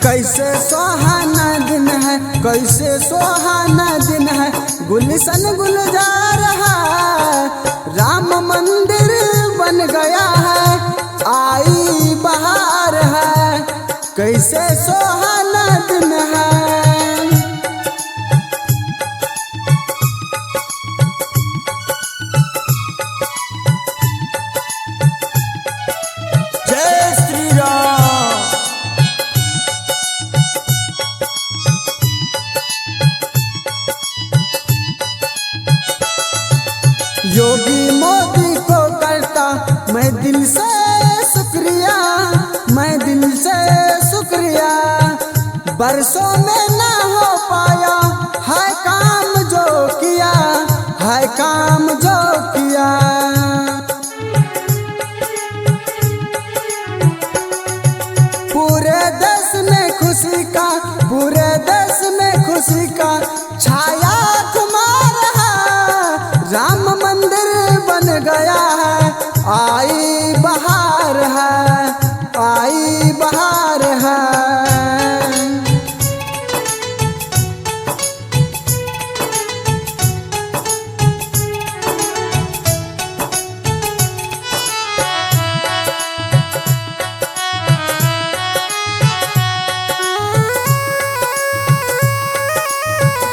कैसे सुहाना दिन है, कैसे सुहाना दिन है, गुलशन गुलजार है, राम मंदिर बन गया है, आई बहार है, कैसे सुहाना दिन है। जय श्री राम। योगी मोदी को करता मैं दिल से शुक्रिया, मैं दिल से शुक्रिया, बरसों में ना हो पाया है काम जो किया, है काम जो किया। पूरे देश में खुशी का, पूरे देश में खुशी का छाया तुम्हारा है, राम मंदिर बन गया है, आई बहार है, आई बहार है।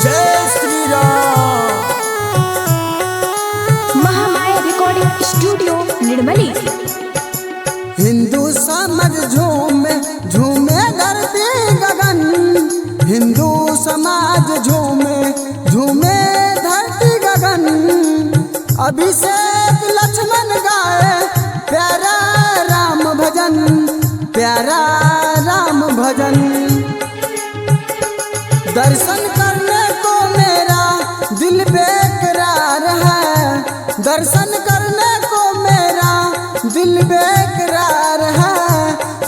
जय श्री राम। Mahamaya recording studio Nirmali. हिंदू समाज झूमे झूमे धरती गगन, हिंदू समाज झूमे झूमे धरती गगन, अभिषेक लक्ष्मण गाए प्यारा राम भजन, प्यारा राम भजन। दर्शन करने को मेरा दिल बेकरार है, दर्शन करने को मेरा दिल बेकरार है,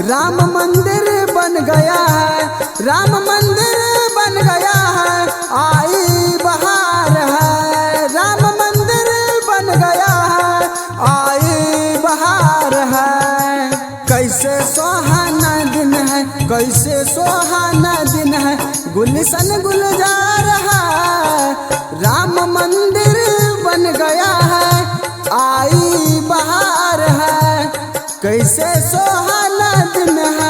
राम मंदिर बन गया है, राम मंदिर बन गया है, आई बहार है, राम मंदिर बन गया है, आई बहार है। कैसे सुहाना दिन है, कैसे सुहाना दिन है, गुलशन गुलजार है, राम मंदिर बन गया है, आई बहार है, कैसे सुहाना दिन है।